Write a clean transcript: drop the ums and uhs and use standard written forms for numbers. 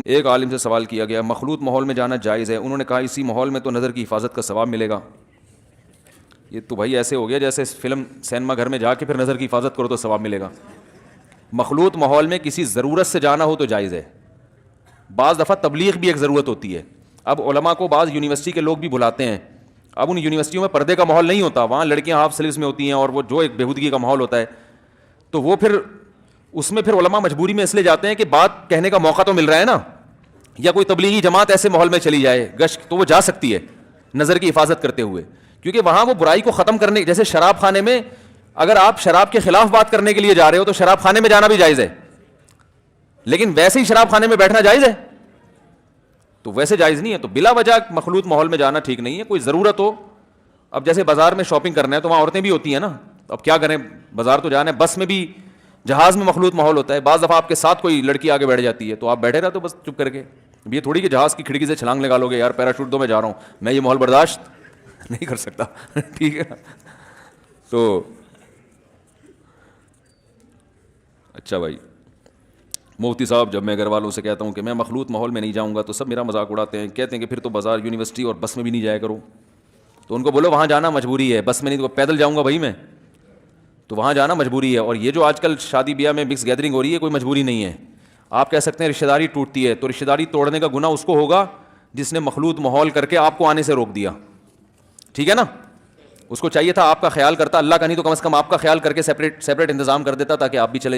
ایک عالم سے سوال کیا گیا مخلوط ماحول میں جانا جائز ہے؟ انہوں نے کہا اسی ماحول میں تو نظر کی حفاظت کا ثواب ملے گا. یہ تو بھائی ایسے ہو گیا جیسے فلم سینما گھر میں جا کے پھر نظر کی حفاظت کرو تو ثواب ملے گا. مخلوط ماحول میں کسی ضرورت سے جانا ہو تو جائز ہے. بعض دفعہ تبلیغ بھی ایک ضرورت ہوتی ہے. اب علماء کو بعض یونیورسٹی کے لوگ بھی بلاتے ہیں. اب ان یونیورسٹیوں میں پردے کا ماحول نہیں ہوتا, وہاں لڑکیاں ہاف سلیوز میں ہوتی ہیں اور وہ جو ایک بےہودگی کا ماحول ہوتا ہے, تو وہ پھر اس میں پھر علماء مجبوری میں اس لیے جاتے ہیں کہ بات کہنے کا موقع تو مل رہا ہے نا. یا کوئی تبلیغی جماعت ایسے ماحول میں چلی جائے گشت, تو وہ جا سکتی ہے نظر کی حفاظت کرتے ہوئے, کیونکہ وہاں وہ برائی کو ختم کرنے, جیسے شراب خانے میں اگر آپ شراب کے خلاف بات کرنے کے لیے جا رہے ہو تو شراب خانے میں جانا بھی جائز ہے, لیکن ویسے ہی شراب خانے میں بیٹھنا جائز ہے؟ تو ویسے جائز نہیں ہے. تو بلا وجہ مخلوط ماحول میں جانا ٹھیک نہیں ہے. کوئی ضرورت ہو, اب جیسے بازار میں شاپنگ کرنا ہے تو وہاں عورتیں بھی ہوتی ہیں نا, اب کیا کریں, بازار تو جانا ہے. بس میں بھی, جہاز میں مخلوط ماحول ہوتا ہے. بعض دفعہ آپ کے ساتھ کوئی لڑکی آگے بیٹھ جاتی ہے تو آپ بیٹھے رہتے ہو بس چپ کر کے. یہ تھوڑی کہ جہاز کی کھڑکی سے چھلانگ لگا لو گے, یار پیراشوٹ دو میں جا رہا ہوں, میں یہ ماحول برداشت نہیں کر سکتا. ٹھیک ہے. تو اچھا بھائی, مفتی صاحب جب میں گھر والوں سے کہتا ہوں کہ میں مخلوط ماحول میں نہیں جاؤں گا تو سب میرا مذاق اڑاتے ہیں, کہتے ہیں کہ پھر تو بازار, یونیورسٹی اور بس میں بھی نہیں جایا کرو. تو ان کو بولو وہاں جانا مجبوری ہے, بس میں نہیں تو پیدل جاؤں گا بھائی میں, تو وہاں جانا مجبوری ہے. اور یہ جو آج کل شادی بیاہ میں مکس گیدرنگ ہو رہی ہے کوئی مجبوری نہیں ہے. آپ کہہ سکتے ہیں رشتہ داری ٹوٹتی ہے, تو رشتہ داری توڑنے کا گناہ اس کو ہوگا جس نے مخلوط ماحول کر کے آپ کو آنے سے روک دیا. ٹھیک ہے نا, اس کو چاہیے تھا آپ کا خیال کرتا, اللہ کا نہیں تو کم از کم آپ کا خیال کر کے سیپریٹ انتظام کر دیتا تاکہ آپ بھی چلے